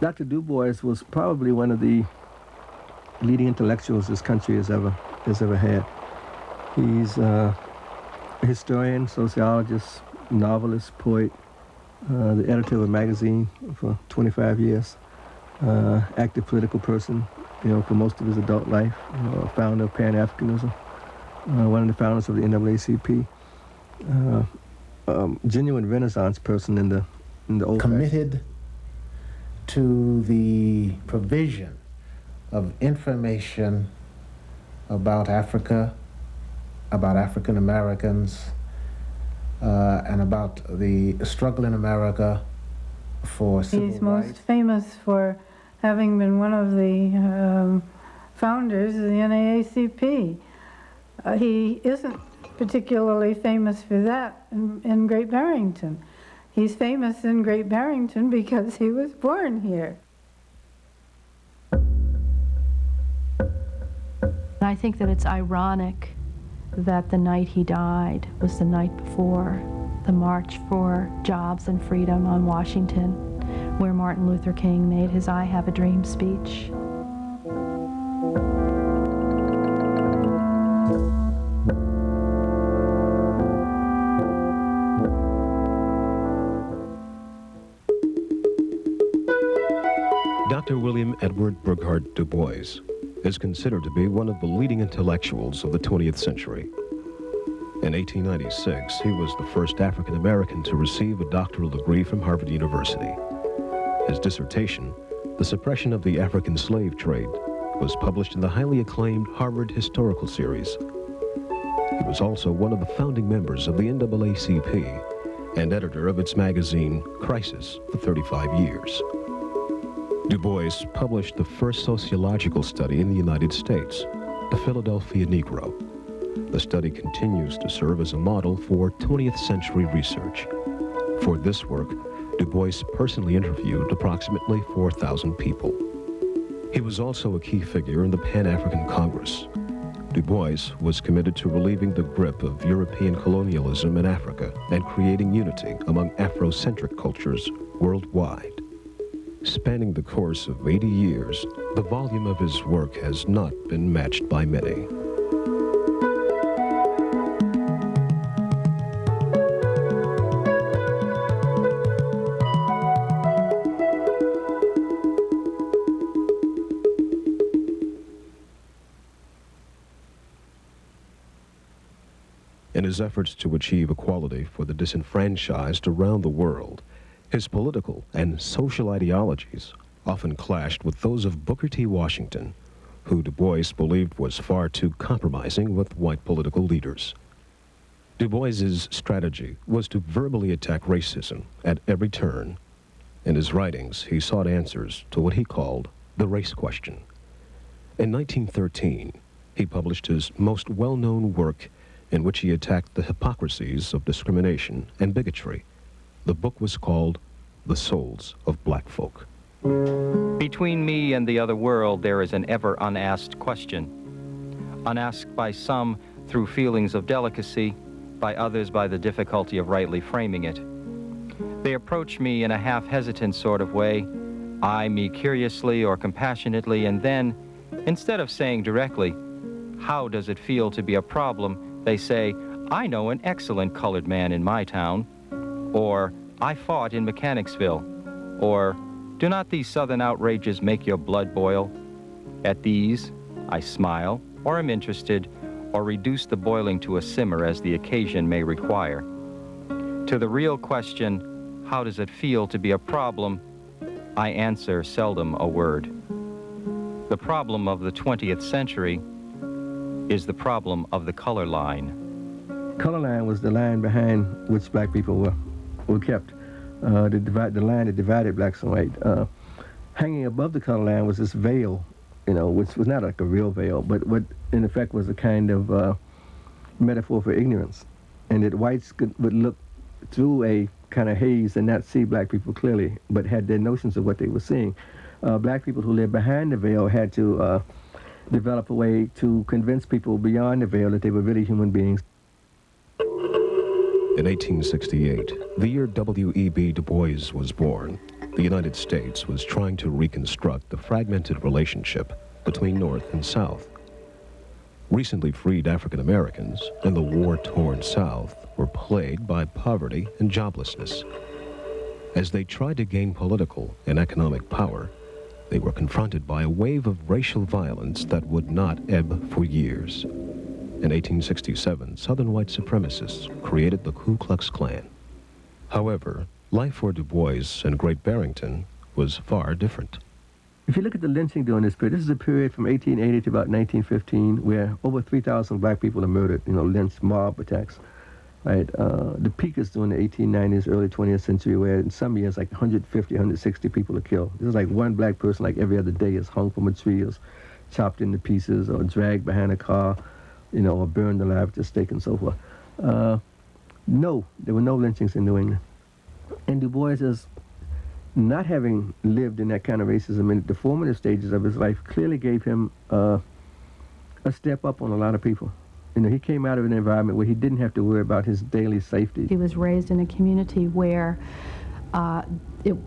Dr. Du Bois was probably one of the leading intellectuals this country has ever had. He's a historian, sociologist, novelist, poet, the editor of a magazine for 25 years, active political person, for most of his adult life, a founder of Pan-Africanism, one of the founders of the NAACP, genuine Renaissance person in the old committed to the provision of information about Africa, about African Americans, and about the struggle in America for civil rights. He's most famous for having been one of the founders of the NAACP. He isn't particularly famous for that in Great Barrington. He's famous in Great Barrington because he was born here. I think that it's ironic that the night he died was the night before the March for Jobs and Freedom on Washington, where Martin Luther King made his I Have a Dream speech. Dr. William Edward Burghardt Du Bois is considered to be one of the leading intellectuals of the 20th century. In 1896, he was the first African American to receive a doctoral degree from Harvard University. His dissertation, The Suppression of the African Slave Trade, was published in the highly acclaimed Harvard Historical Series. He was also one of the founding members of the NAACP and editor of its magazine, Crisis, for 35 years. Du Bois published the first sociological study in the United States, The Philadelphia Negro. The study continues to serve as a model for 20th century research. For this work, Du Bois personally interviewed approximately 4,000 people. He was also a key figure in the Pan-African Congress. Du Bois was committed to relieving the grip of European colonialism in Africa and creating unity among Afrocentric cultures worldwide. Spanning the course of 80 years, the volume of his work has not been matched by many. In his efforts to achieve equality for the disenfranchised around the world, his political and social ideologies often clashed with those of Booker T. Washington, who Du Bois believed was far too compromising with white political leaders. Du Bois's strategy was to verbally attack racism at every turn. In his writings, he sought answers to what he called the race question. In 1913, he published his most well-known work in which he attacked the hypocrisies of discrimination and bigotry. The book was called The Souls of Black Folk. Between me and the other world, there is an ever unasked question. Unasked by some through feelings of delicacy, by others by the difficulty of rightly framing it. They approach me in a half-hesitant sort of way, eye me curiously or compassionately, and then, instead of saying directly, "How does it feel to be a problem?" they say, "I know an excellent colored man in my town," or "I fought in Mechanicsville," or "Do not these Southern outrages make your blood boil?" At these, I smile, or am interested, or reduce the boiling to a simmer as the occasion may require. To the real question, how does it feel to be a problem, I answer seldom a word. The problem of the 20th century is the problem of the color line. Color line was the line behind which black people were kept. The line that divided blacks and white. Hanging above the color line was this veil, which was not like a real veil, but what in effect was a kind of metaphor for ignorance, and that whites would look through a kind of haze and not see black people clearly, but had their notions of what they were seeing. Black people who lived behind the veil had to develop a way to convince people beyond the veil that they were really human beings. In 1868, the year W.E.B. Du Bois was born, the United States was trying to reconstruct the fragmented relationship between North and South. Recently freed African Americans in the war-torn South were plagued by poverty and joblessness. As they tried to gain political and economic power, they were confronted by a wave of racial violence that would not ebb for years. In 1867, Southern white supremacists created the Ku Klux Klan. However, life for Du Bois and Great Barrington was far different. If you look at the lynching during this period, this is a period from 1880 to about 1915 where over 3,000 black people are murdered, lynched, mob attacks. Right? The peak is during the 1890s, early 20th century, where in some years like 150, 160 people are killed. This is like one black person like every other day is hung from a tree, or chopped into pieces, or dragged behind a car, or burned alive at the stake and so forth. No, there were no lynchings in New England. And Du Bois is, not having lived in that kind of racism in the formative stages of his life, clearly gave him a step up on a lot of people. He came out of an environment where he didn't have to worry about his daily safety. He was raised in a community where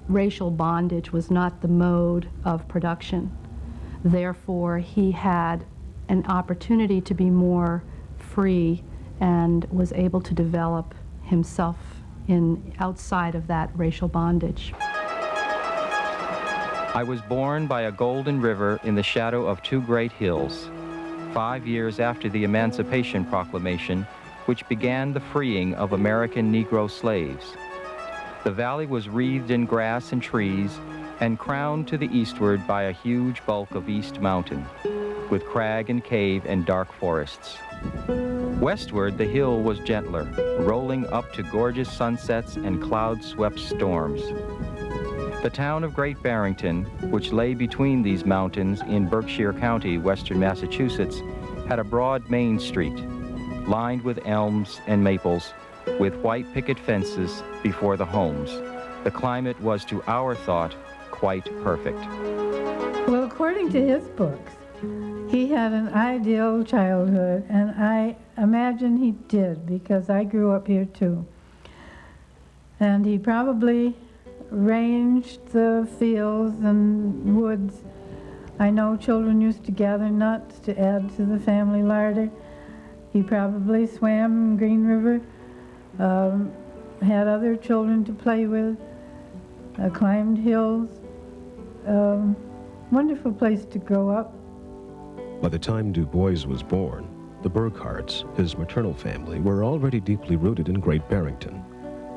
racial bondage was not the mode of production. Therefore, he had an opportunity to be more free and was able to develop himself outside of that racial bondage. I was born by a golden river in the shadow of two great hills, 5 years after the Emancipation Proclamation, which began the freeing of American Negro slaves. The valley was wreathed in grass and trees and crowned to the eastward by a huge bulk of East Mountain, with crag and cave and dark forests. Westward, the hill was gentler, rolling up to gorgeous sunsets and cloud-swept storms. The town of Great Barrington, which lay between these mountains in Berkshire County, western Massachusetts, had a broad main street, lined with elms and maples, with white picket fences before the homes. The climate was, to our thought, quite perfect. Well, according to his books, he had an ideal childhood, and I imagine he did, because I grew up here too. And he probably ranged the fields and woods. I know children used to gather nuts to add to the family larder. He probably swam in Green River, had other children to play with, climbed hills. Wonderful place to grow up. By the time Du Bois was born, the Burghardts, his maternal family, were already deeply rooted in Great Barrington.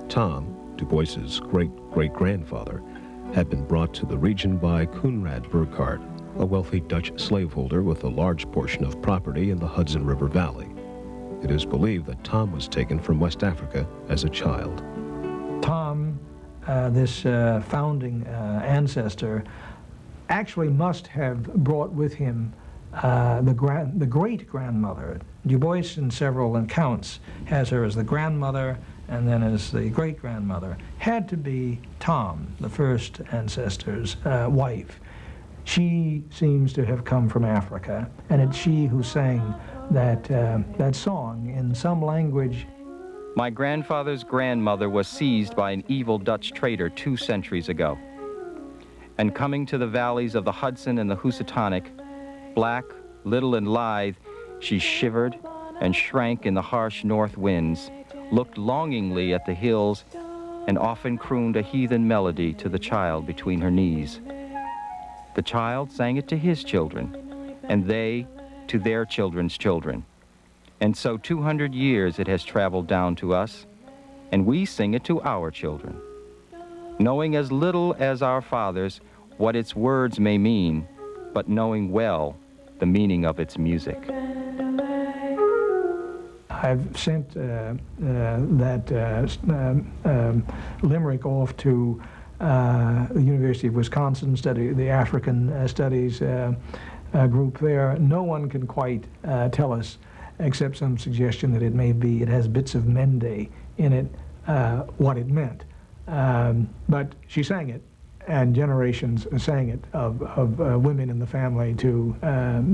Tom, Du Bois's great-great-grandfather, had been brought to the region by Coenraad Burghardt, a wealthy Dutch slaveholder with a large portion of property in the Hudson River Valley. It is believed that Tom was taken from West Africa as a child. Tom, this founding ancestor, actually must have brought with him the great-grandmother. Du Bois, in several accounts, has her as the grandmother and then as the great-grandmother. Had to be Tom, the first ancestor's wife. She seems to have come from Africa, and it's she who sang that song in some language. My grandfather's grandmother was seized by an evil Dutch trader 2 centuries ago. And coming to the valleys of the Hudson and the Housatonic, black, little and lithe, she shivered and shrank in the harsh north winds, looked longingly at the hills, and often crooned a heathen melody to the child between her knees. The child sang it to his children, and they to their children's children. And so 200 years it has traveled down to us, and we sing it to our children, knowing as little as our fathers what its words may mean, but knowing well the meaning of its music. I've sent that limerick off to the University of Wisconsin, the African Studies group there. No one can quite tell us, except some suggestion that it has bits of Mende in it, what it meant. But she sang it, and generations sang it of women in the family to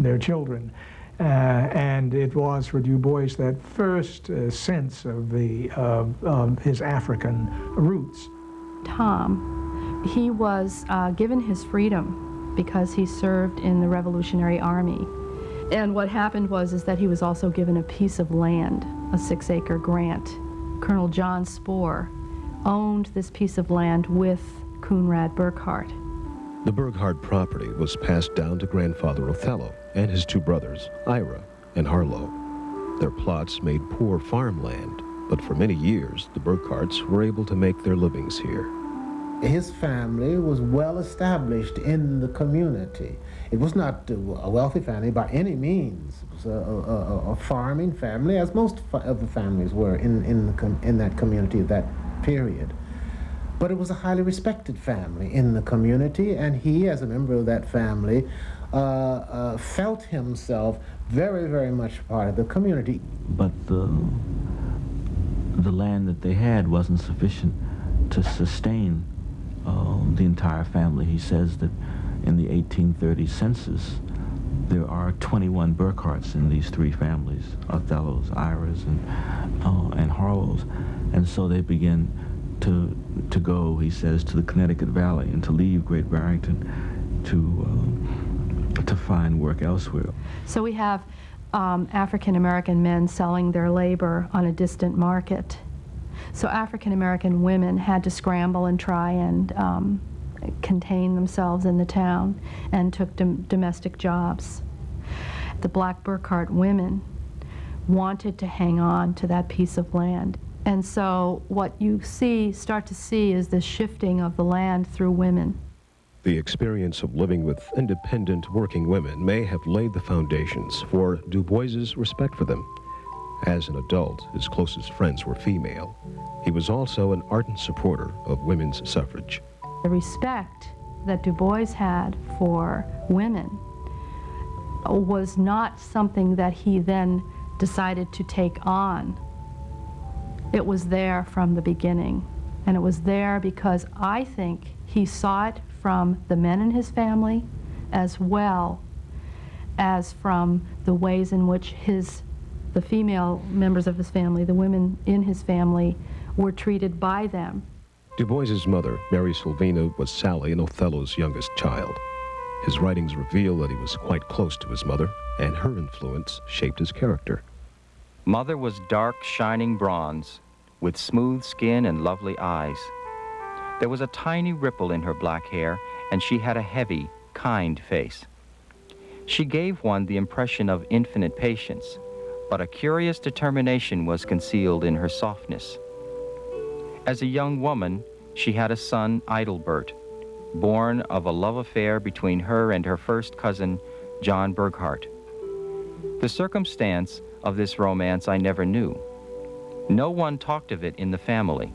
their children. And it was for Du Bois that first sense of his African roots. Tom He was given his freedom because he served in the Revolutionary Army. And what happened was that he was also given a piece of land, a 6-acre grant. Colonel John Spoor owned this piece of land with Conrad Burghardt. The Burghardt property was passed down to grandfather Othello and his two brothers, Ira and Harlow. Their plots made poor farmland, but for many years, the Burghardts were able to make their livings here. His family was well established in the community. It was not a wealthy family by any means. It was a farming family, as most of the families were in that community at that period. But it was a highly respected family in the community, and he, as a member of that family, felt himself very, very much part of the community. But the land that they had wasn't sufficient to sustain the entire family. He says that in the 1830 census, there are 21 Burghardts in these three families, Othellos, Iras, and Harlows. And so they begin to go, he says, to the Connecticut Valley and to leave Great Barrington to find work elsewhere. So we have African-American men selling their labor on a distant market. So African-American women had to scramble and try and contain themselves in the town and took domestic jobs. The black Burghardt women wanted to hang on to that piece of land. And so what you start to see is the shifting of the land through women. The experience of living with independent working women may have laid the foundations for Du Bois's respect for them. As an adult, his closest friends were female. He was also an ardent supporter of women's suffrage. The respect that Du Bois had for women was not something that he then decided to take on. It was there from the beginning, and it was there because I think he saw it from the men in his family as well as from the ways in which the female members of his family, the women in his family, were treated by them. Du Bois's mother, Mary Sylvina, was Sally and Othello's youngest child. His writings reveal that he was quite close to his mother, and her influence shaped his character. Mother was dark, shining bronze, with smooth skin and lovely eyes. There was a tiny ripple in her black hair, and she had a heavy, kind face. She gave one the impression of infinite patience, but a curious determination was concealed in her softness. As a young woman, she had a son, Idlebert, born of a love affair between her and her first cousin, John Burghardt. The circumstance of this romance I never knew. No one talked of it in the family.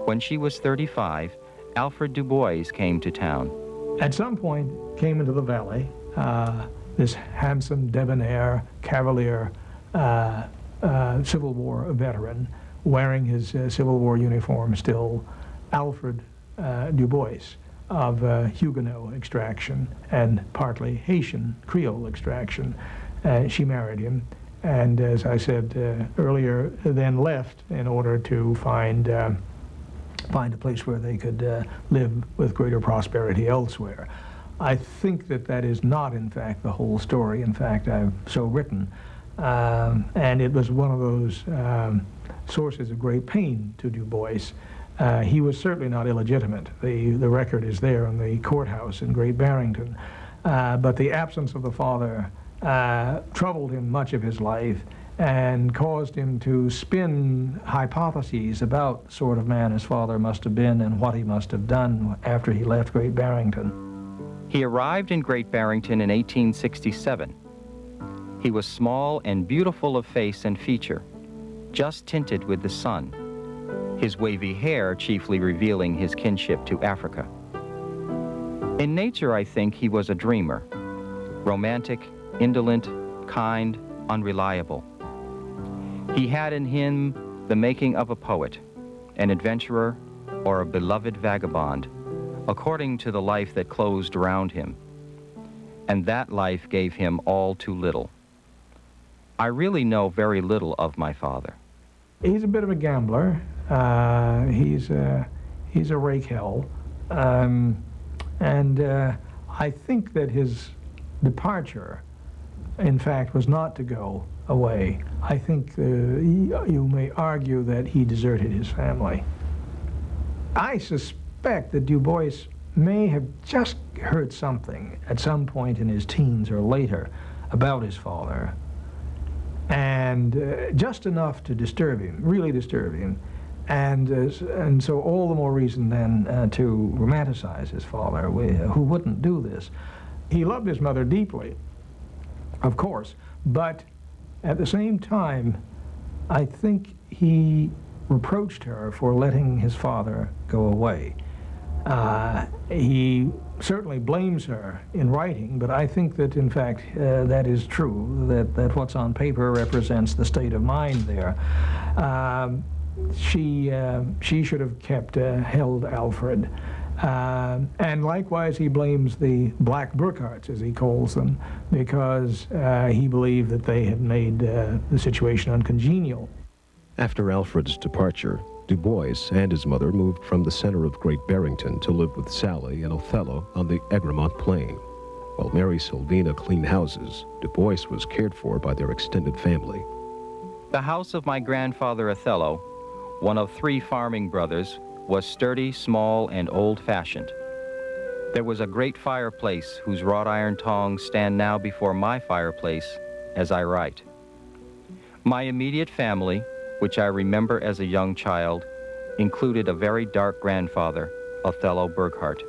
When she was 35, Alfred Du Bois came to town. At some point, came into the valley, this handsome, debonair, cavalier Civil War veteran, wearing his Civil War uniform still, Alfred Du Bois, of Huguenot extraction and partly Haitian Creole extraction. She married him, and as I said earlier, then left in order to find a place where they could live with greater prosperity elsewhere. I think that is not, in fact, the whole story. In fact, I've so written. And it was one of those sources of great pain to Du Bois. He was certainly not illegitimate. The record is there in the courthouse in Great Barrington. But the absence of the father troubled him much of his life and caused him to spin hypotheses about the sort of man his father must have been and what he must have done after he left Great Barrington. He arrived in Great Barrington in 1867. He was small and beautiful of face and feature, just tinted with the sun, his wavy hair chiefly revealing his kinship to Africa. In nature, I think he was a dreamer, romantic, indolent, kind, unreliable. He had in him the making of a poet, an adventurer, or a beloved vagabond, according to the life that closed around him. And that life gave him all too little. I really know very little of my father. He's a bit of a gambler. He's a rake hell. I think that his departure, in fact, was not to go away. I think you may argue that he deserted his family. I suspect that Du Bois may have just heard something at some point in his teens or later about his father, and just enough to disturb him, really disturb him, and so all the more reason then to romanticize his father, who wouldn't do this. He loved his mother deeply, of course, but at the same time, I think he reproached her for letting his father go away. He certainly blames her in writing, but I think that in fact that is true, that what's on paper represents the state of mind there. She should have held Alfred. And likewise, he blames the Black Burghardts, as he calls them, because he believed that they had made the situation uncongenial. After Alfred's departure, Du Bois and his mother moved from the center of Great Barrington to live with Sally and Othello on the Egremont Plain. While Mary Sylvina cleaned houses, Du Bois was cared for by their extended family. The house of my grandfather Othello, one of 3 farming brothers, was sturdy, small, and old-fashioned. There was a great fireplace whose wrought iron tongs stand now before my fireplace as I write. My immediate family, which I remember as a young child, included a very dark grandfather, Othello Burghardt.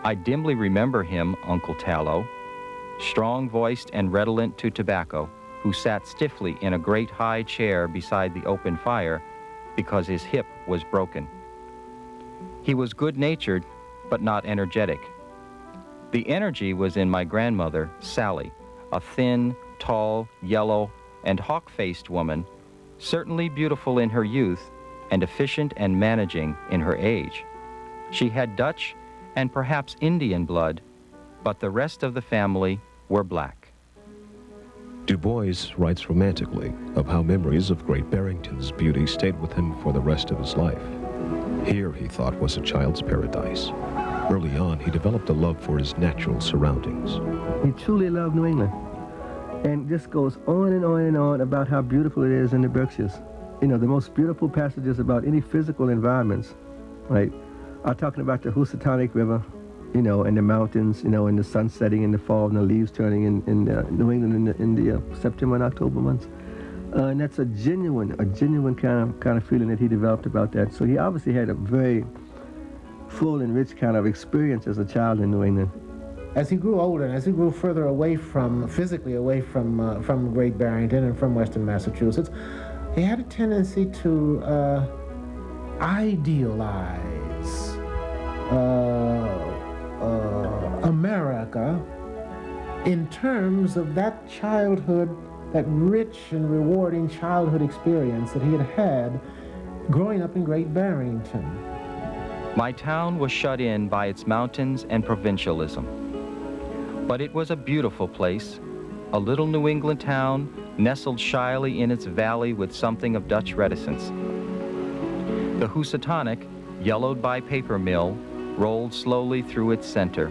I dimly remember him, Uncle Tallow, strong-voiced and redolent to tobacco, who sat stiffly in a great high chair beside the open fire because his hip was broken. He was good-natured, but not energetic. The energy was in my grandmother, Sally, a thin, tall, yellow, and hawk-faced woman, certainly beautiful in her youth and efficient and managing in her age. She had Dutch and perhaps Indian blood, but the rest of the family were black. Du Bois writes romantically of how memories of Great Barrington's beauty stayed with him for the rest of his life. Here, he thought, was a child's paradise. Early on, he developed a love for his natural surroundings. He truly loved New England. And this goes on and on and on about how beautiful it is in the Berkshires. You know, the most beautiful passages about any physical environments, right, are talking about the Housatonic River, you know, and the mountains, you know, and the sun setting in the fall and the leaves turning in New England in the September and October months. And that's a genuine kind of feeling that he developed about that. So he obviously had a very full and rich kind of experience as a child in New England. As he grew older and as he grew further away physically away from Great Barrington and from Western Massachusetts, he had a tendency to idealize America in terms of that childhood, that rich and rewarding childhood experience that he had growing up in Great Barrington. My town was shut in by its mountains and provincialism. But it was a beautiful place, a little New England town nestled shyly in its valley with something of Dutch reticence. The Housatonic, yellowed by paper mill, rolled slowly through its center,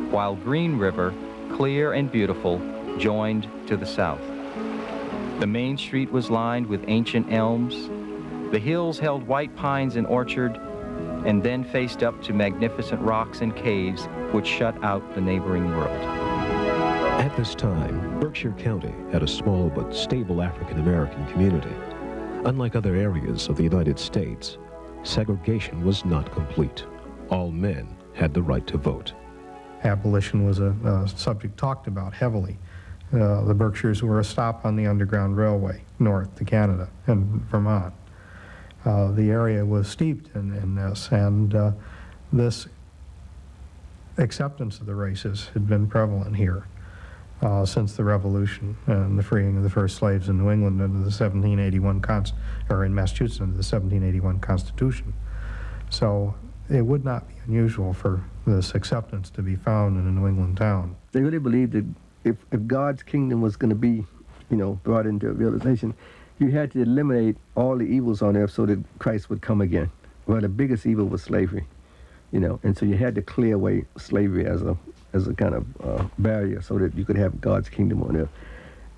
while Green River, clear and beautiful, joined to the south. The main street was lined with ancient elms. The hills held white pines and orchard, and then faced up to magnificent rocks and caves which shut out the neighboring world. At this time, Berkshire County had a small but stable African-American community. Unlike other areas of the United States, segregation was not complete. All men had the right to vote. Abolition was a subject talked about heavily. The Berkshires were a stop on the Underground Railway north to Canada and Vermont. The area was steeped in this, and this acceptance of the races had been prevalent here since the Revolution and the freeing of the first slaves in New England under the 1781 or in Massachusetts under the 1781 Constitution. So it would not be unusual for this acceptance to be found in a New England town. They really believed that if God's kingdom was going to be, you know, brought into realization, you had to eliminate all the evils on earth so that Christ would come again. Well, the biggest evil was slavery. and so you had to clear away slavery as a kind of barrier so that you could have God's kingdom on earth.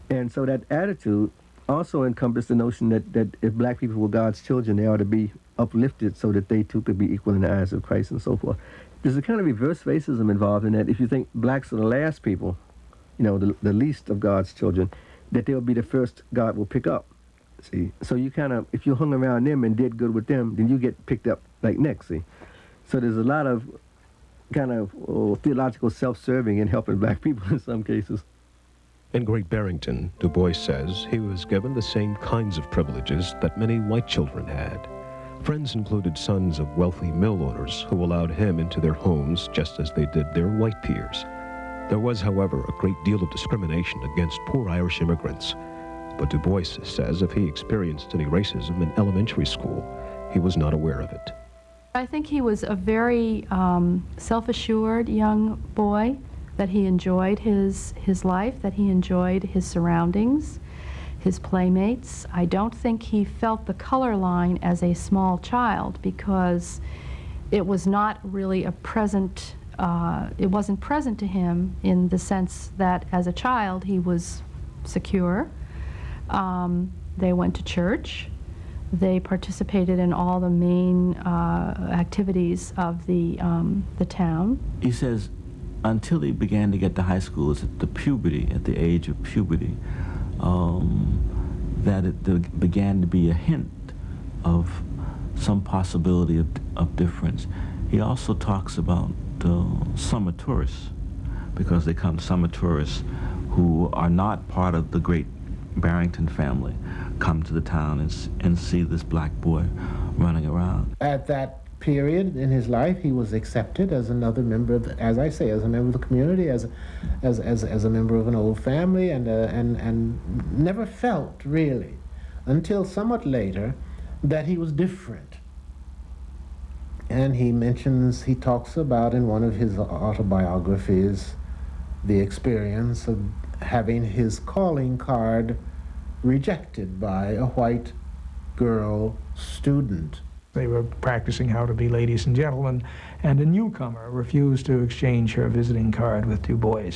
And so that attitude also encompassed the notion that if black people were God's children, they ought to be uplifted so that they too could be equal in the eyes of Christ and so forth. There's a kind of reverse racism involved in that. If you think blacks are the last people, the least of God's children, that they'll be the first God will pick up. See, so you kind of, if you hung around them and did good with them, then you get picked up like next. See, so there's a lot of kind of theological self-serving in helping black people in some cases. In Great Barrington, Du Bois says he was given the same kinds of privileges that many white children had. Friends included sons of wealthy mill owners who allowed him into their homes just as they did their white peers. There was, however, a great deal of discrimination against poor Irish immigrants. But Du Bois says if he experienced any racism in elementary school, he was not aware of it. I think he was a very self-assured young boy, that he enjoyed his life, that he enjoyed his surroundings, his playmates. I don't think he felt the color line as a small child because it was not really a present, it wasn't present to him in the sense that as a child he was secure. They went to church. They participated in all the main activities of the town. He says until he began to get to high school, it's at the age of puberty, that it began to be a hint of some possibility of difference. He also talks about summer tourists, because they come summer tourists who are not part of the Great Barrington family, come to the town and see this black boy running around. At that period in his life, he was accepted as another member of, as I say, as a member of the community, as a member of an old family, and never felt really, until somewhat later, that he was different. And he talks about in one of his autobiographies the experience of having his calling card rejected by a white girl student. They were practicing how to be ladies and gentlemen, and a newcomer refused to exchange her visiting card with Du Bois.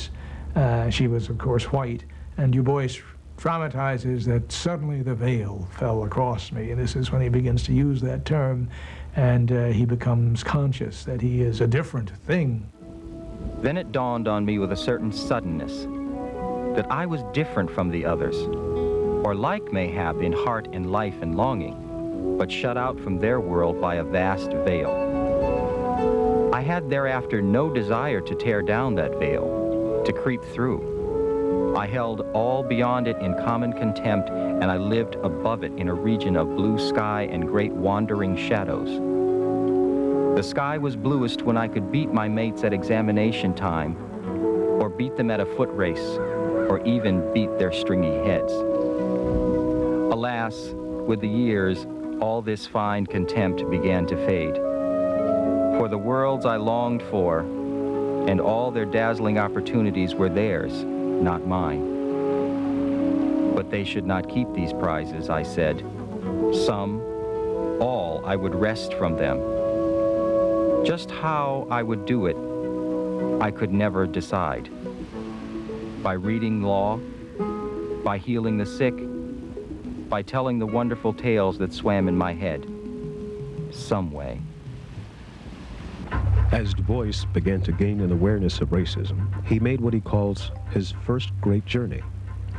She was, of course, white, and Du Bois dramatizes that suddenly the veil fell across me, and this is when he begins to use that term, and he becomes conscious that he is a different thing. Then it dawned on me with a certain suddenness that I was different from the others, or like mayhap in heart and life and longing, but shut out from their world by a vast veil. I had thereafter no desire to tear down that veil, to creep through. I held all beyond it in common contempt, and I lived above it in a region of blue sky and great wandering shadows. The sky was bluest when I could beat my mates at examination time, or beat them at a foot race, or even beat their stringy heads. Alas, with the years, all this fine contempt began to fade. For the worlds I longed for, and all their dazzling opportunities were theirs, not mine. But they should not keep these prizes, I said. Some, all, I would wrest from them. Just how I would do it, I could never decide. By reading law, by healing the sick, by telling the wonderful tales that swam in my head. Some way. As Du Bois began to gain an awareness of racism, he made what he calls his first great journey.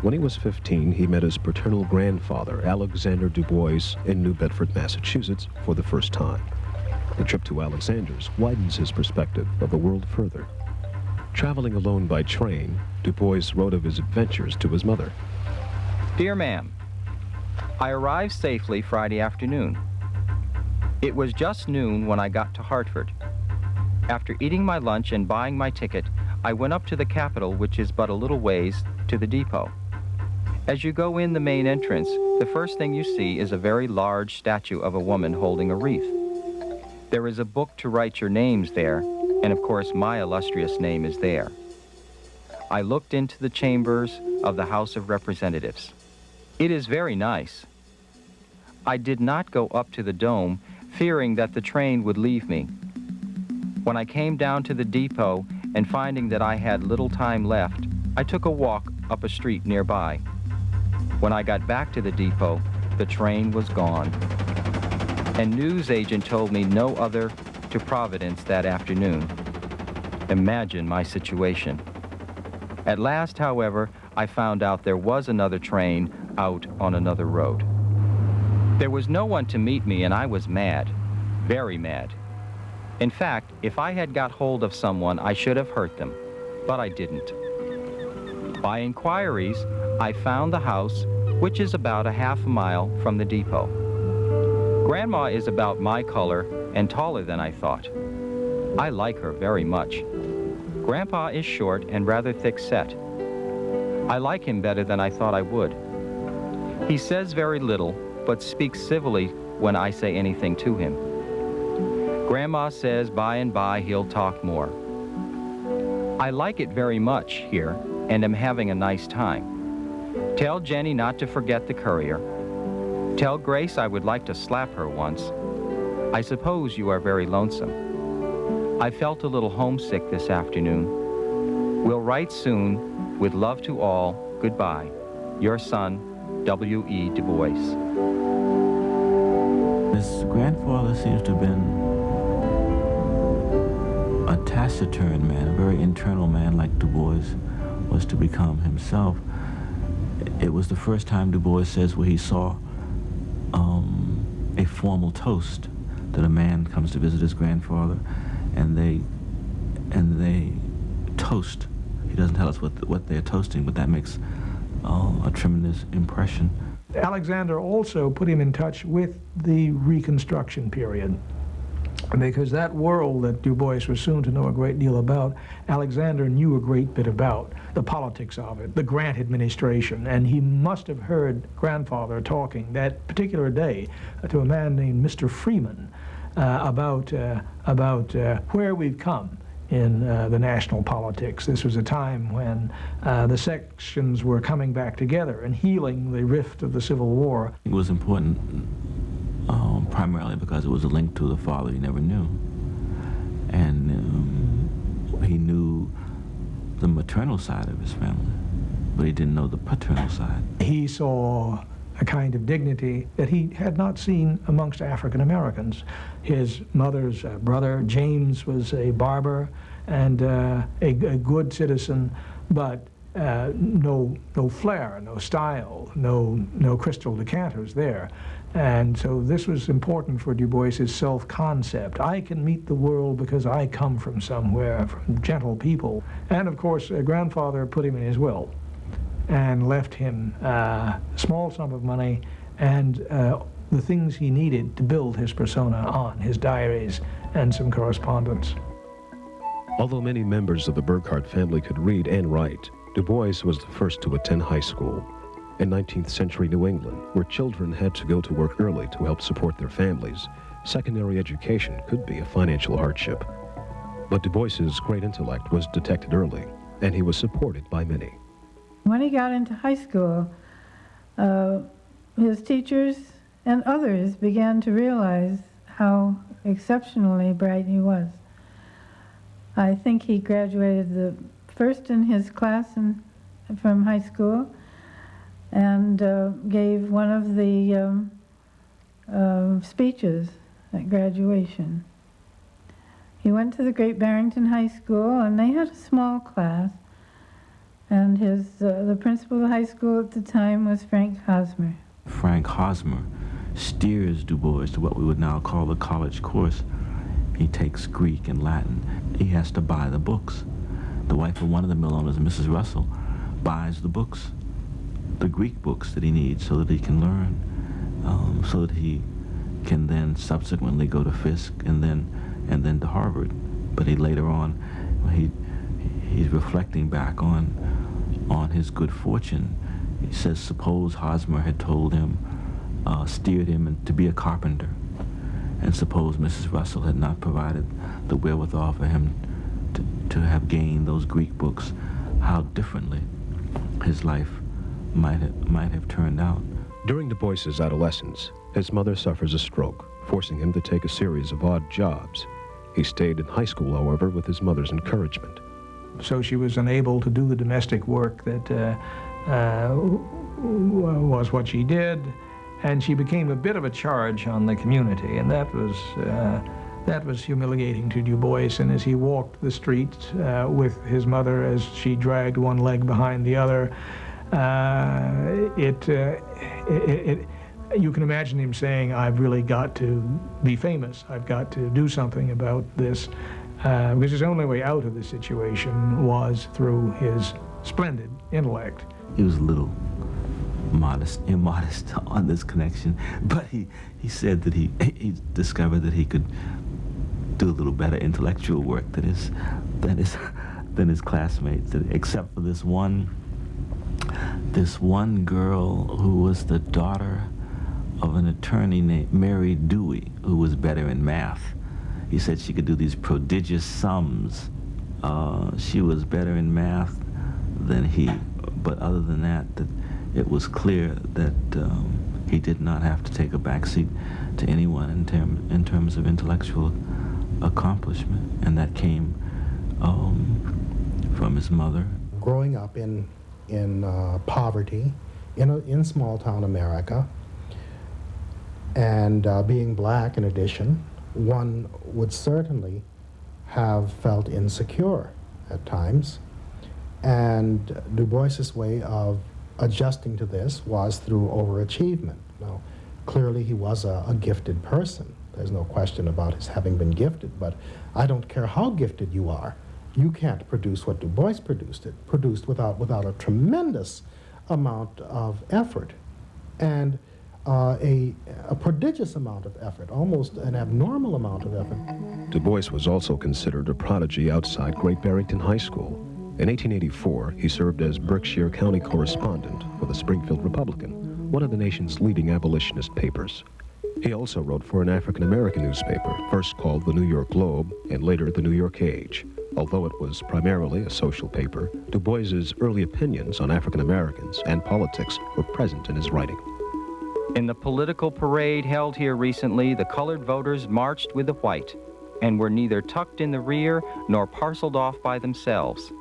When he was 15, he met his paternal grandfather, Alexander Du Bois, in New Bedford, Massachusetts, for the first time. The trip to Alexander's widens his perspective of the world further. Traveling alone by train, Du Bois wrote of his adventures to his mother. Dear ma'am, I arrived safely Friday afternoon. It was just noon when I got to Hartford. After eating my lunch and buying my ticket, I went up to the Capitol, which is but a little ways, to the depot. As you go in the main entrance, the first thing you see is a very large statue of a woman holding a wreath. There is a book to write your names there, and of course my illustrious name is there. I looked into the chambers of the House of Representatives. It is very nice. I did not go up to the dome, fearing that the train would leave me. When I came down to the depot and finding that I had little time left, I took a walk up a street nearby. When I got back to the depot, the train was gone. And news agent told me no other to Providence that afternoon. Imagine my situation. At last, however, I found out there was another train out on another road. There was no one to meet me, and I was mad, very mad. In fact, if I had got hold of someone, I should have hurt them, but I didn't. By inquiries, I found the house, which is about a half a mile from the depot. Grandma is about my color and taller than I thought. I like her very much. Grandpa is short and rather thick-set. I like him better than I thought I would. He says very little, but speaks civilly when I say anything to him. Grandma says by and by he'll talk more. I like it very much here and am having a nice time. Tell Jenny not to forget the courier. Tell Grace I would like to slap her once. I suppose you are very lonesome. I felt a little homesick this afternoon. We'll write soon. With love to all, goodbye. Your son, W.E. Du Bois. His grandfather seems to have been a taciturn man, a very internal man like Du Bois was to become himself. It was the first time Du Bois says where he saw a formal toast, that a man comes to visit his grandfather and they toast. He doesn't tell us what they're toasting, but that makes a tremendous impression. Alexander also put him in touch with the Reconstruction period, because that world that Du Bois was soon to know a great deal about, Alexander knew a great bit about the politics of it, the Grant administration, and he must have heard grandfather talking that particular day to a man named Mr. Freeman about where we've come in the national politics. This was a time when the sections were coming back together and healing the rift of the Civil War. It was important primarily because it was a link to the father he never knew. And he knew the maternal side of his family, but he didn't know the paternal side. He saw a kind of dignity that he had not seen amongst African Americans. His mother's brother, James, was a barber and a good citizen, but no flair, no style, no crystal decanters there. And so this was important for Du Bois's self-concept. I can meet the world because I come from somewhere, from gentle people. And of course, grandfather put him in his will and left him a small sum of money and the things he needed to build his persona on, his diaries and some correspondence. Although many members of the Burghardt family could read and write, Du Bois was the first to attend high school. In 19th century New England, where children had to go to work early to help support their families, secondary education could be a financial hardship. But Du Bois's great intellect was detected early, and he was supported by many. When he got into high school, his teachers and others began to realize how exceptionally bright he was. I think he graduated the first in his class from high school, and gave one of the speeches at graduation. He went to the Great Barrington High School, and they had a small class, and the principal of the high school at the time was Frank Hosmer. Frank Hosmer steers Du Bois to what we would now call the college course. He takes Greek and Latin. He has to buy the books. The wife of one of the mill owners, Mrs. Russell, buys the books, the Greek books that he needs so that he can learn, so that he can then subsequently go to Fisk and then to Harvard. But he later on, he's reflecting back on his good fortune. He says, suppose Hosmer had told him, steered him to be a carpenter, and suppose Mrs. Russell had not provided the wherewithal for him to have gained those Greek books, how differently his life might have turned out. During Du Bois's adolescence, his mother suffers a stroke, forcing him to take a series of odd jobs. He stayed in high school, however, with his mother's encouragement. So she was unable to do the domestic work that was what she did, and she became a bit of a charge on the community, and that was humiliating to Du Bois. And as he walked the street with his mother, as she dragged one leg behind the other, you can imagine him saying, "I've really got to be famous. I've got to do something about this," because his only way out of the situation was through his splendid intellect. He was a little immodest on this connection, but he said that he discovered that he could do a little better intellectual work than his classmates, except for this one girl who was the daughter of an attorney named Mary Dewey, who was better in math. He said she could do these prodigious sums. She was better in math than he, but other than that, it was clear that he did not have to take a backseat to anyone in terms of intellectual accomplishment, and that came from his mother. Growing up in poverty, in small-town America, and being black in addition, one would certainly have felt insecure at times. And Du Bois's way of adjusting to this was through overachievement. Now, clearly he was a gifted person. There's no question about his having been gifted, but I don't care how gifted you are. You can't produce what Du Bois produced. It produced without a tremendous amount of effort, and a prodigious amount of effort, almost an abnormal amount of effort. Du Bois was also considered a prodigy outside Great Barrington High School. In 1884, he served as Berkshire County correspondent for the Springfield Republican, one of the nation's leading abolitionist papers. He also wrote for an African-American newspaper, first called the New York Globe and later the New York Age. Although it was primarily a social paper, Du Bois's early opinions on African-Americans and politics were present in his writing. In the political parade held here recently, the colored voters marched with the white and were neither tucked in the rear nor parceled off by themselves.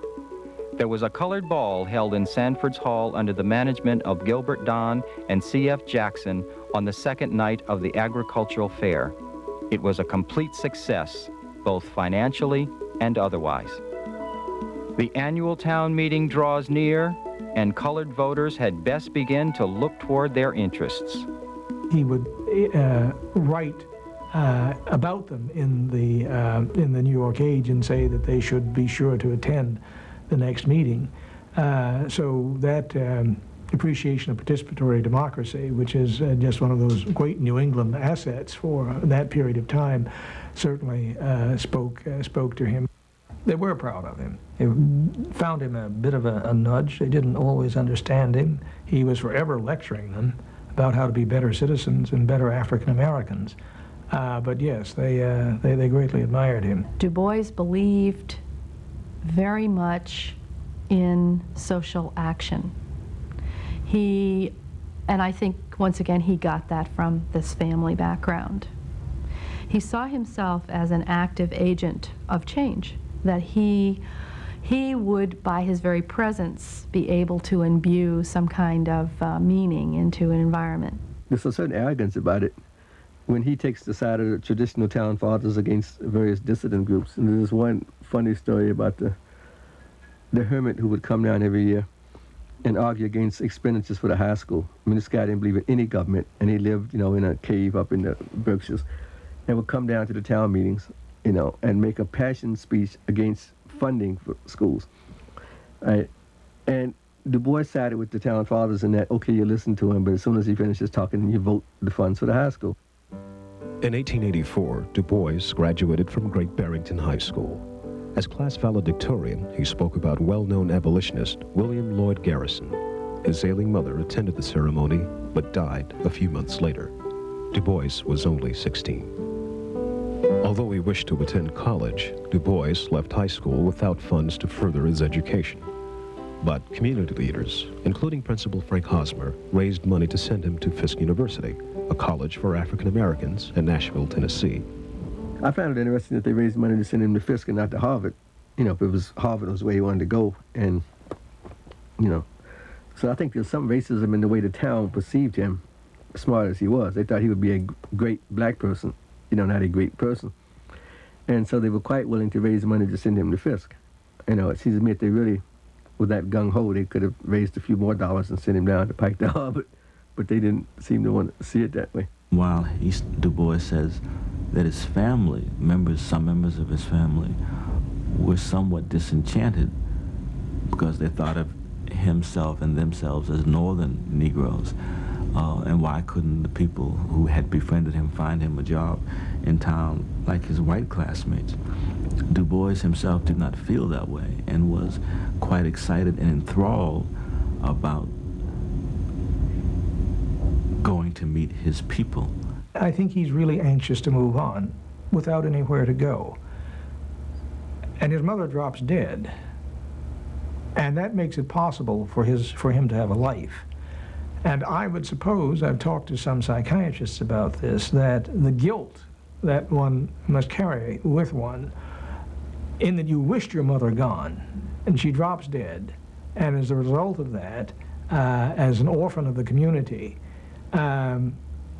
There was a colored ball held in Sanford's Hall under the management of Gilbert Don and C.F. Jackson on the second night of the agricultural fair. It was a complete success, both financially and otherwise. The annual town meeting draws near, and colored voters had best begin to look toward their interests. He would write about them in the New York Age and say that they should be sure to attend the next meeting. So that appreciation of participatory democracy, which is just one of those great New England assets for that period of time, certainly spoke to him. They were proud of him. They found him a bit of a nudge. They didn't always understand him. He was forever lecturing them about how to be better citizens and better African Americans. But yes, they greatly admired him. Du Bois believed very much in social action. And I think, once again, he got that from this family background. He saw himself as an active agent of change, that he would, by his very presence, be able to imbue some kind of meaning into an environment. There's a certain arrogance about it when he takes the side of the traditional town fathers against various dissident groups. And there's one funny story about the hermit who would come down every year and argue against expenditures for the high school. I mean, this guy didn't believe in any government, and he lived, in a cave up in the Berkshires, and would come down to the town meetings, and make a passionate speech against funding for schools. Right? And Du Bois sided with the town fathers in that, okay, you listen to him, but as soon as he finishes talking, you vote the funds for the high school. In 1884, Du Bois graduated from Great Barrington High School. As class valedictorian, he spoke about well-known abolitionist William Lloyd Garrison. His ailing mother attended the ceremony, but died a few months later. Du Bois was only 16. Although he wished to attend college, Du Bois left high school without funds to further his education. But community leaders, including Principal Frank Hosmer, raised money to send him to Fisk University, a college for African Americans in Nashville, Tennessee. I found it interesting that they raised money to send him to Fisk and not to Harvard. You know, if it was Harvard was the way he wanted to go, and, you know. So I think there's some racism in the way the town perceived him, smart as he was. They thought he would be a great black person, you know, not a great person. And so they were quite willing to raise money to send him to Fisk. You know, it seems to me if they really, with that gung-ho, they could have raised a few more dollars and sent him down to Pike to Harvard, but they didn't seem to want to see it that way. While Du Bois says that his family, some members of his family, were somewhat disenchanted because they thought of himself and themselves as northern Negroes. And why couldn't the people who had befriended him find him a job in town like his white classmates? Du Bois himself did not feel that way and was quite excited and enthralled about going to meet his people. I think he's really anxious to move on without anywhere to go. And his mother drops dead. And that makes it possible for him to have a life. And I would suppose, I've talked to some psychiatrists about this, that the guilt that one must carry with one in that you wished your mother gone and she drops dead, and as a result of that, as an orphan of the community,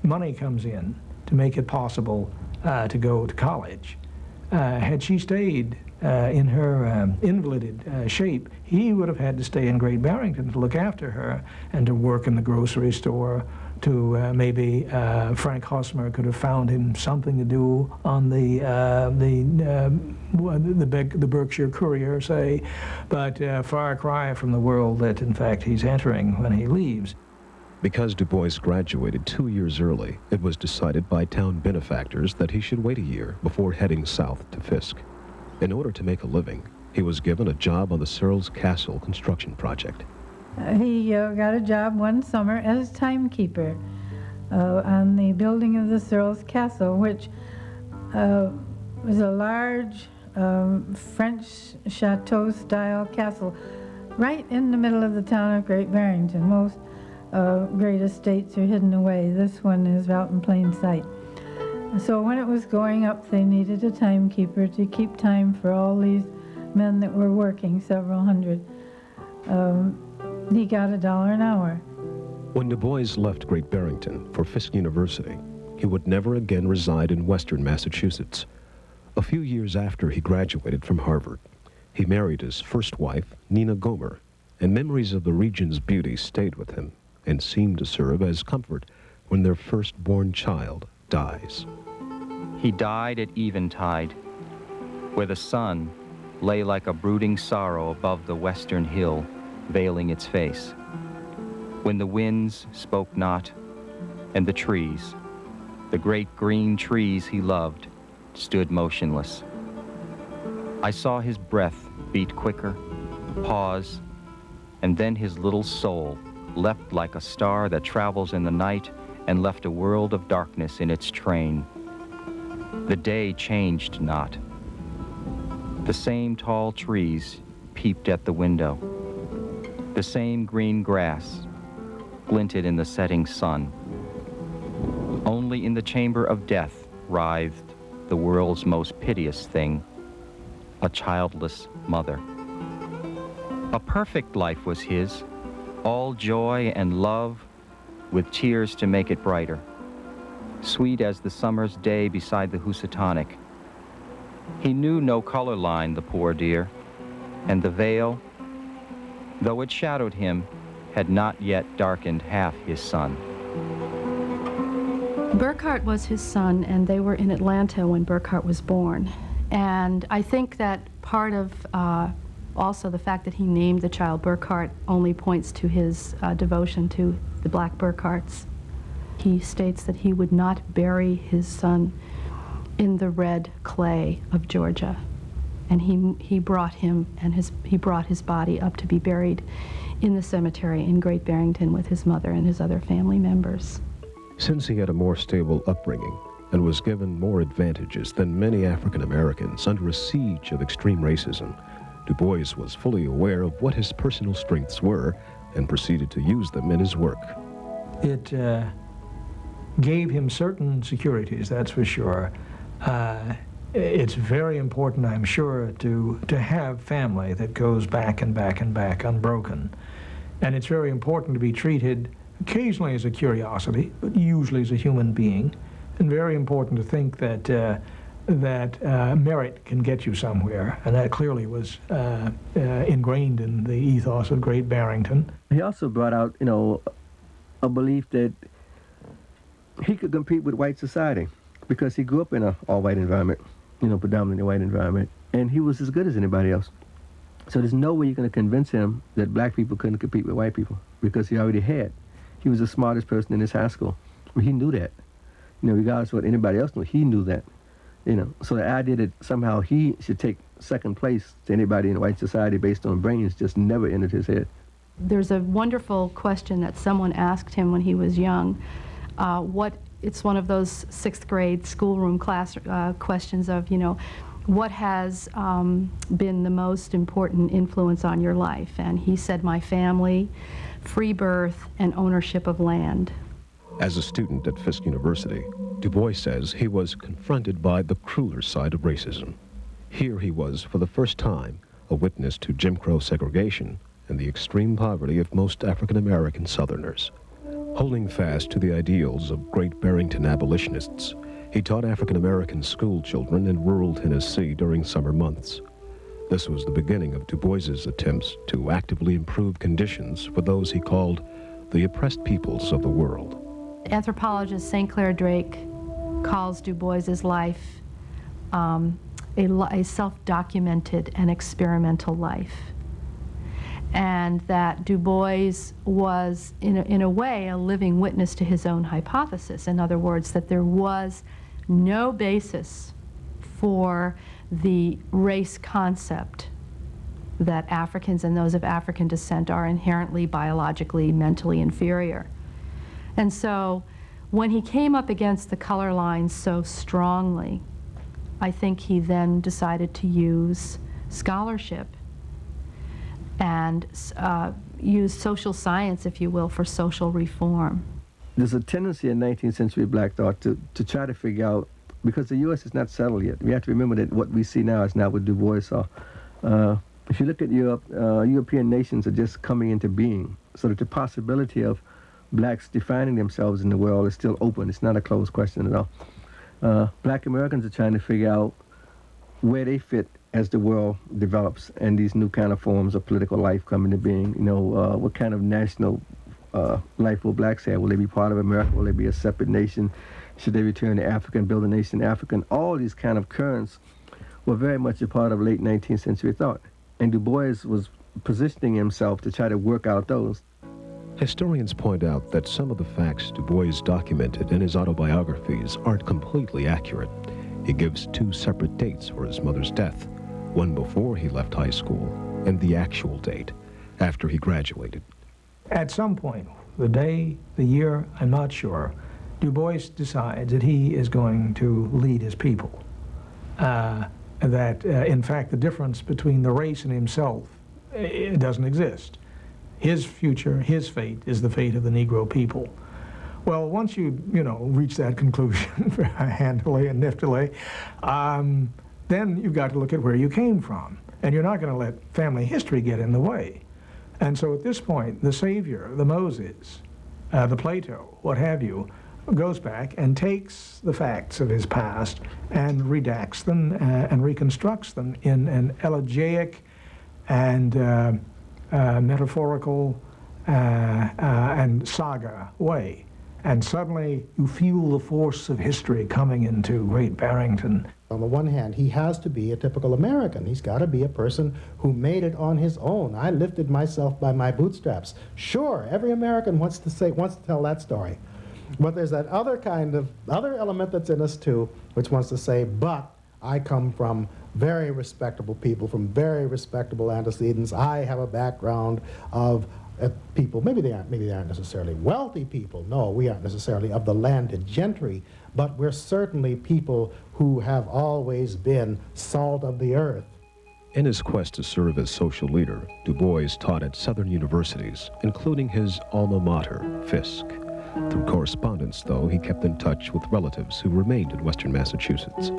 money comes in to make it possible to go to college. Had she stayed in her invalided shape, he would have had to stay in Great Barrington to look after her and to work in the grocery store, to maybe Frank Hosmer could have found him something to do on the Berkshire Courier, say, but far cry from the world that in fact he's entering when he leaves. Because Du Bois graduated 2 years early, it was decided by town benefactors that he should wait a year before heading south to Fisk. In order to make a living, he was given a job on the Searles Castle construction project. He got a job one summer as timekeeper on the building of the Searles Castle, which was a large French chateau-style castle right in the middle of the town of Great Barrington. Most great estates are hidden away. This one is out in plain sight. So when it was going up, they needed a timekeeper to keep time for all these men that were working, several hundred. He got $1 an hour. When Du Bois left Great Barrington for Fisk University, he would never again reside in western Massachusetts. A few years after he graduated from Harvard, he married his first wife, Nina Gomer, and memories of the region's beauty stayed with him and seemed to serve as comfort when their firstborn child dies. He died at eventide, where the sun lay like a brooding sorrow above the western hill, veiling its face, when the winds spoke not, and the trees, the great green trees he loved, stood motionless. I saw his breath beat quicker, pause, and then his little soul leapt like a star that travels in the night and left a world of darkness in its train. The day changed not. The same tall trees peeped at the window. The same green grass glinted in the setting sun. Only in the chamber of death writhed the world's most piteous thing, a childless mother. A perfect life was his, all joy and love, with tears to make it brighter, sweet as the summer's day beside the Housatonic. He knew no color line, the poor dear, and the veil, though it shadowed him, had not yet darkened half his sun. Burghardt was his son, and they were in Atlanta when Burghardt was born. And I think that part of also the fact that he named the child Burghardt only points to his devotion to the black Burghardts. He states that he would not bury his son in the red clay of Georgia, and he brought him and he brought his body up to be buried in the cemetery in Great Barrington with his mother and his other family members. Since he had a more stable upbringing and was given more advantages than many African Americans under a siege of extreme racism, Du Bois was fully aware of what his personal strengths were and proceeded to use them in his work. It gave him certain securities, that's for sure. it's very important, I'm sure, to have family that goes back and back and back unbroken. And it's very important to be treated occasionally as a curiosity, but usually as a human being. And very important to think that merit can get you somewhere, and that clearly was ingrained in the ethos of Great Barrington. He also brought out, you know, a belief that he could compete with white society because he grew up in an all-white environment, you know, predominantly white environment, and he was as good as anybody else. So there's no way you're going to convince him that black people couldn't compete with white people because he already had. He was the smartest person in his high school. Well, he knew that. You know, regardless of what anybody else knew, he knew that. You know, so the idea that somehow he should take second place to anybody in white society based on brains just never entered his head. There's a wonderful question that someone asked him when he was young. It's one of those 6th grade schoolroom class questions of, you know, what has been the most important influence on your life? And he said, my family, free birth, and ownership of land. As a student at Fisk University, Du Bois says he was confronted by the crueler side of racism. Here he was, for the first time, a witness to Jim Crow segregation and the extreme poverty of most African-American Southerners. Holding fast to the ideals of Great Barrington abolitionists, he taught African-American school children in rural Tennessee during summer months. This was the beginning of Du Bois's attempts to actively improve conditions for those he called the oppressed peoples of the world. Anthropologist St. Clair Drake calls Du Bois's life a self-documented and experimental life. And that Du Bois was, in a way, a living witness to his own hypothesis. In other words, that there was no basis for the race concept that Africans and those of African descent are inherently biologically, mentally inferior. And so when he came up against the color lines so strongly, I think he then decided to use scholarship and use social science, if you will, for social reform. There's a tendency in 19th century black thought to try to figure out, because the U.S. is not settled yet. We have to remember that what we see now is not what Du Bois saw. If you look at Europe, European nations are just coming into being, so that the possibility of blacks defining themselves in the world is still open. It's not a closed question at all. Black Americans are trying to figure out where they fit as the world develops and these new kind of forms of political life come into being. You know, what kind of national life will blacks have? Will they be part of America? Will they be a separate nation? Should they return to Africa and build a nation African? All these kind of currents were very much a part of late 19th century thought. And Du Bois was positioning himself to try to work out those. Historians point out that some of the facts Du Bois documented in his autobiographies aren't completely accurate. He gives 2 separate dates for his mother's death, one before he left high school and the actual date after he graduated. At some point, the day, the year, I'm not sure, Du Bois decides that he is going to lead his people. In fact, the difference between the race and himself, it doesn't exist. His future, his fate, is the fate of the Negro people. Well, once you reach that conclusion handily and niftily, then you've got to look at where you came from. And you're not going to let family history get in the way. And so at this point, the Savior, the Moses, the Plato, what have you, goes back and takes the facts of his past and redacts them and reconstructs them in an elegiac and metaphorical and saga way. And suddenly you feel the force of history coming into Great Barrington. On the one hand, he has to be a typical American. He's got to be a person who made it on his own. I lifted myself by my bootstraps. Sure, every American wants to tell that story. But there's that other element that's in us too, which wants to say, but I come from very respectable people, from very respectable antecedents. I have a background of people, maybe they aren't necessarily wealthy people. No, we aren't necessarily of the landed gentry, but we're certainly people who have always been salt of the earth. In his quest to serve as social leader, Du Bois taught at Southern universities, including his alma mater, Fisk. Through correspondence, though, he kept in touch with relatives who remained in Western Massachusetts.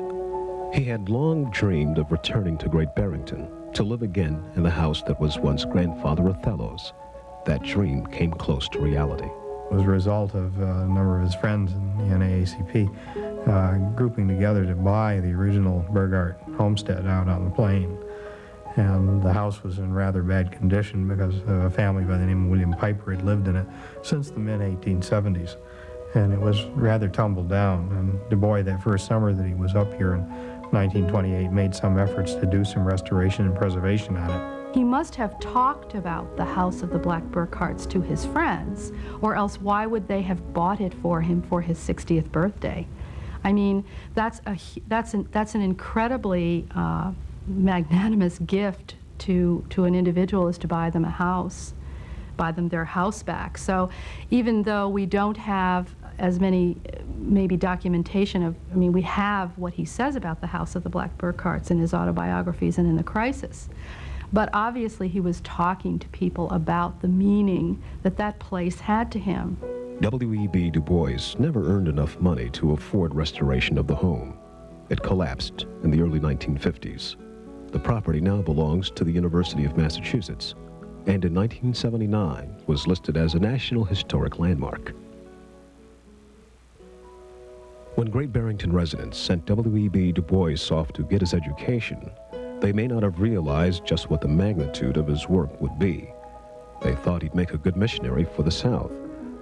He had long dreamed of returning to Great Barrington to live again in the house that was once Grandfather Othello's. That dream came close to reality. It was a result of a number of his friends in the NAACP grouping together to buy the original Burghardt homestead out on the plain. And the house was in rather bad condition because a family by the name of William Piper had lived in it since the mid-1870s. And it was rather tumbled down. And Du Bois, that first summer that he was up here in 1928, made some efforts to do some restoration and preservation on it. He must have talked about the house of the Black Burghardts to his friends, or else why would they have bought it for him for his 60th birthday? I mean, that's an incredibly magnanimous gift to an individual, is to buy them a house, buy them their house back. So even though we don't have as many maybe documentation of, I mean, we have what he says about the house of the Black Burghardts in his autobiographies and in The Crisis. But obviously he was talking to people about the meaning that that place had to him. W.E.B. Du Bois never earned enough money to afford restoration of the home. It collapsed in the early 1950s. The property now belongs to the University of Massachusetts, and in 1979 was listed as a National Historic Landmark. When Great Barrington residents sent W.E.B. Du Bois off to get his education, they may not have realized just what the magnitude of his work would be. They thought he'd make a good missionary for the South,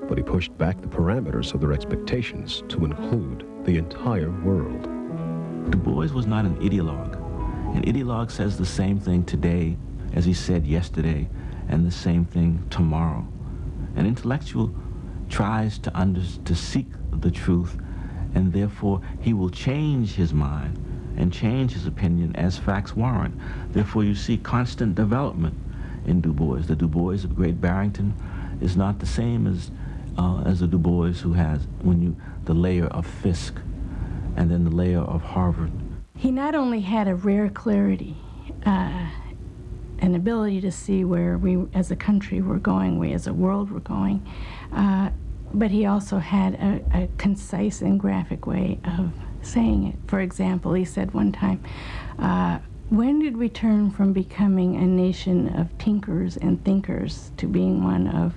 but he pushed back the parameters of their expectations to include the entire world. Du Bois was not an ideologue. An ideologue says the same thing today as he said yesterday, and the same thing tomorrow. An intellectual tries to seek the truth, and therefore he will change his mind and change his opinion as facts warrant. Therefore you see constant development in Du Bois. The Du Bois of Great Barrington is not the same as the Du Bois who has the layer of Fisk and then the layer of Harvard. He not only had a rare clarity, an ability to see where we as a country were going, we as a world were going, but he also had a concise and graphic way of saying it. For example, he said one time, when did we turn from becoming a nation of tinkers and thinkers to being one of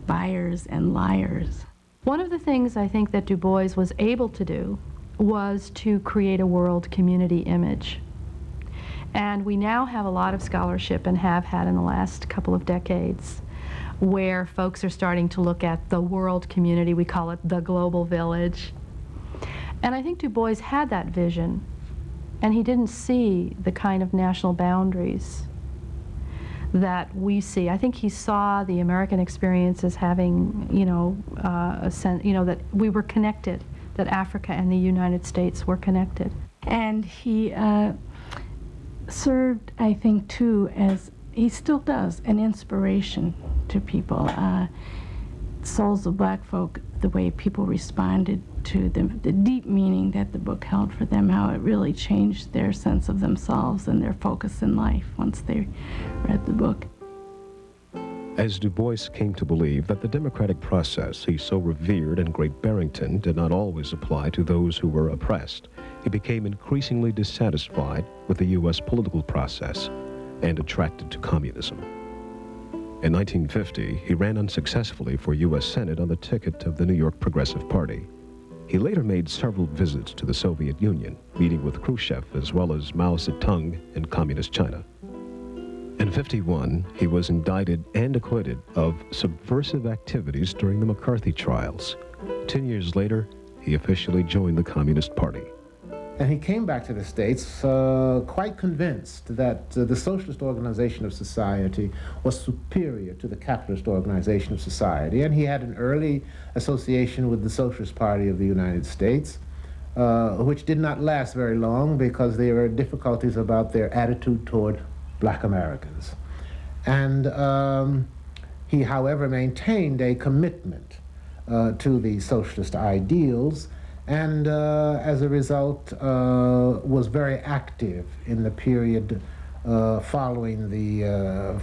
buyers and liars? One of the things I think that Du Bois was able to do was to create a world community image. And we now have a lot of scholarship, and have had in the last couple of decades, where folks are starting to look at the world community. We call it the global village. And I think Du Bois had that vision, and he didn't see the kind of national boundaries that we see. I think he saw the American experience as having, a sense, that we were connected, that Africa and the United States were connected. And he served, I think, too, as, he still does, an inspiration to people. Souls of Black Folk, the way people responded to the deep meaning that the book held for them, how it really changed their sense of themselves and their focus in life once they read the book. As Du Bois came to believe that the democratic process he so revered in Great Barrington did not always apply to those who were oppressed, he became increasingly dissatisfied with the U.S. political process and attracted to communism. In 1950, he ran unsuccessfully for U.S. Senate on the ticket of the New York Progressive Party. He later made several visits to the Soviet Union, meeting with Khrushchev as well as Mao Zedong in Communist China. In 1951, he was indicted and acquitted of subversive activities during the McCarthy trials. 10 years later, he officially joined the Communist Party. And he came back to the States quite convinced that the socialist organization of society was superior to the capitalist organization of society. And he had an early association with the Socialist Party of the United States, which did not last very long because there were difficulties about their attitude toward Black Americans. And he, however, maintained a commitment to the socialist ideals, and as a result was very active in the period following the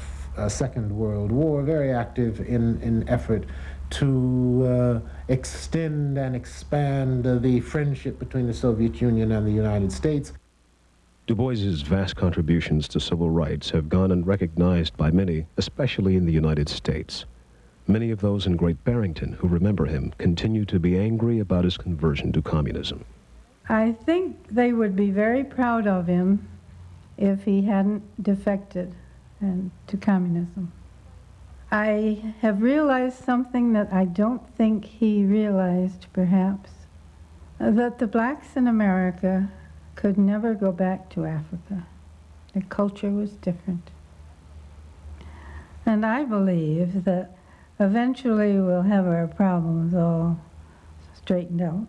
Second World War, very active in effort to extend and expand the friendship between the Soviet Union and the United States. Du Bois's vast contributions to civil rights have gone unrecognized by many, especially in the United States. Many of those in Great Barrington who remember him continue to be angry about his conversion to communism. I think they would be very proud of him if he hadn't defected to communism. I have realized something that I don't think he realized, perhaps, that the blacks in America could never go back to Africa. The culture was different. And I believe that eventually we'll have our problems all straightened out.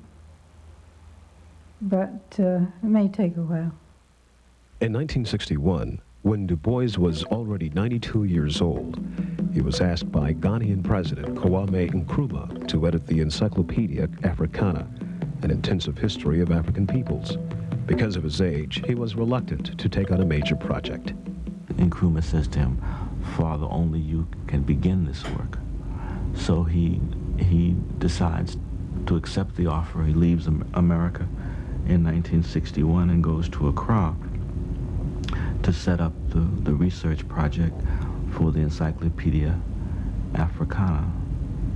But it may take a while. In 1961, when Du Bois was already 92 years old, he was asked by Ghanaian President Kwame Nkrumah to edit the Encyclopedia Africana, an intensive history of African peoples. Because of his age, he was reluctant to take on a major project. Nkrumah says to him, "Father, only you can begin this work." So he decides to accept the offer. He leaves America in 1961 and goes to Accra to set up the research project for the Encyclopedia Africana,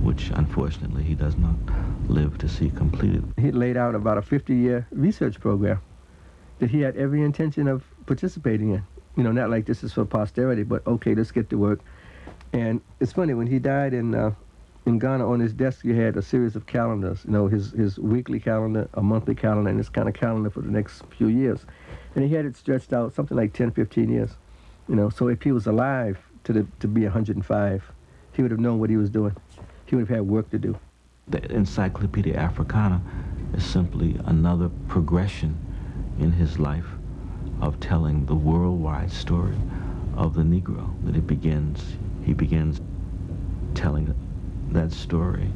which unfortunately he does not live to see completed. He laid out about a 50-year research program that he had every intention of participating in. You know, not like this is for posterity, but okay, let's get to work. And it's funny, when he died in Ghana, on his desk he had a series of calendars, you know, his weekly calendar, a monthly calendar, and this kind of calendar for the next few years. And he had it stretched out something like 10, 15 years. You know, so if he was alive to be 105, he would have known what he was doing. He would have had work to do. The Encyclopedia Africana is simply another progression in his life of telling the worldwide story of the Negro. That he begins telling that story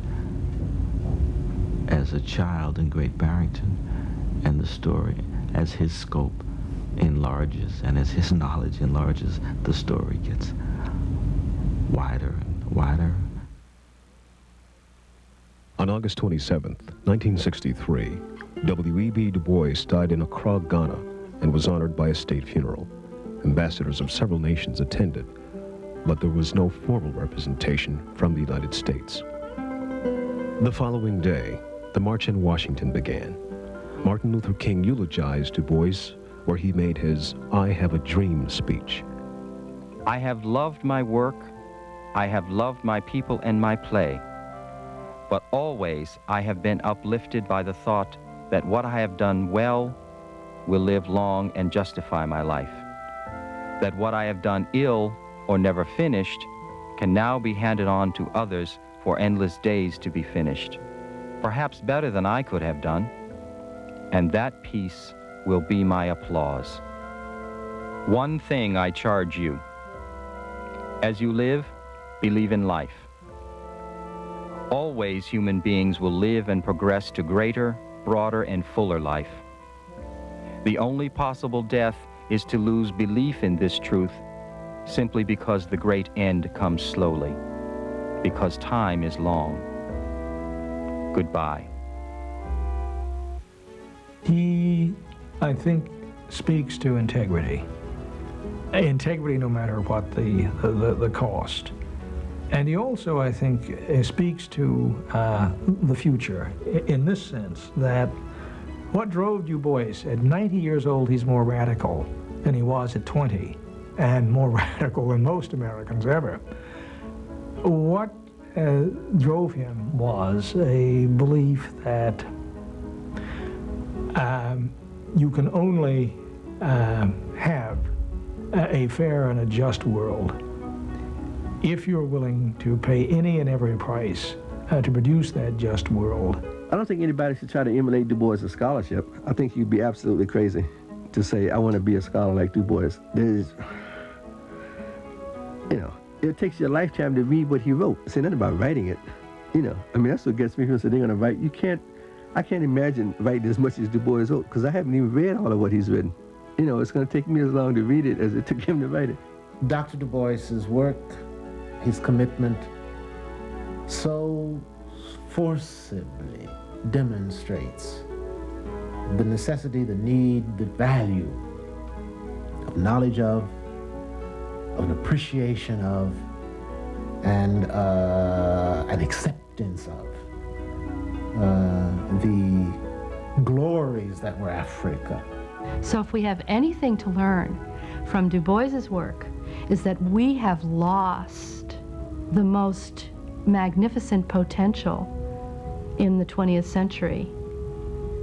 as a child in Great Barrington, and the story as his scope enlarges and as his knowledge enlarges, the story gets wider and wider. On August 27, 1963, W.E.B. Du Bois died in Accra, Ghana, and was honored by a state funeral. Ambassadors of several nations attended, but there was no formal representation from the United States. The following day, the march in Washington began. Martin Luther King eulogized Du Bois, where he made his "I Have a Dream" speech. I have loved my work, I have loved my people and my play, but always I have been uplifted by the thought that what I have done well will live long and justify my life, that what I have done ill or never finished can now be handed on to others for endless days to be finished, perhaps better than I could have done, and that piece will be my applause. One thing I charge you: as you live, believe in life. Always human beings will live and progress to greater, broader, and fuller life. The only possible death is to lose belief in this truth, simply because the great end comes slowly, because time is long. Goodbye. He, I think, speaks to integrity. Integrity no matter what the cost. And he also, I think, speaks to the future in this sense, that what drove Du Bois, at 90 years old, he's more radical than he was at 20, and more radical than most Americans ever. What drove him was a belief that you can only have a fair and a just world if you're willing to pay any and every price to produce that just world. I don't think anybody should try to emulate Du Bois' scholarship. I think you'd be absolutely crazy to say, I want to be a scholar like Du Bois. There's, you know, it takes you a lifetime to read what he wrote. Say nothing about writing it. You know, I mean, that's what gets me from saying they're going to write. I can't imagine writing as much as Du Bois wrote, because I haven't even read all of what he's written. You know, it's going to take me as long to read it as it took him to write it. Dr. Du Bois's work, his commitment, so forcibly demonstrates the necessity, the need, the value knowledge of, an appreciation of, and an acceptance of the glories that were Africa. So if we have anything to learn from Du Bois's work, is that we have lost the most magnificent potential in the 20th century,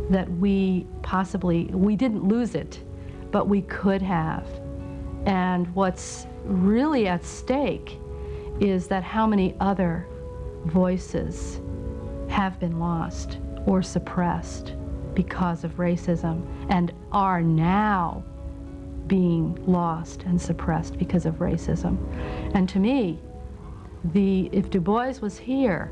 that we didn't lose it, but we could have. And what's really at stake is that how many other voices have been lost or suppressed because of racism and are now being lost and suppressed because of racism. And to me, if Du Bois was here,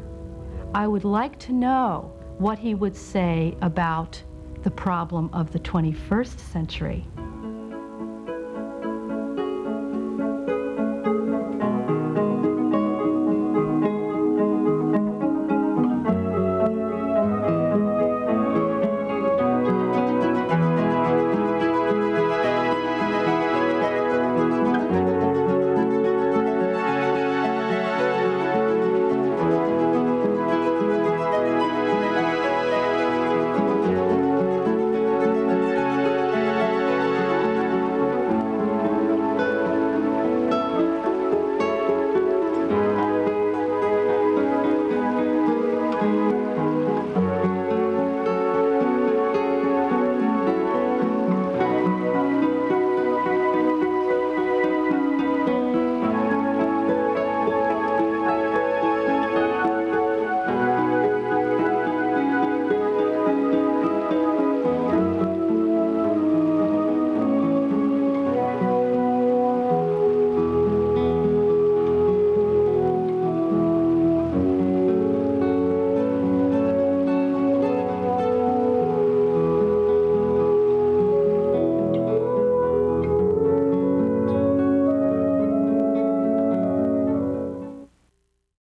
I would like to know what he would say about the problem of the 21st century.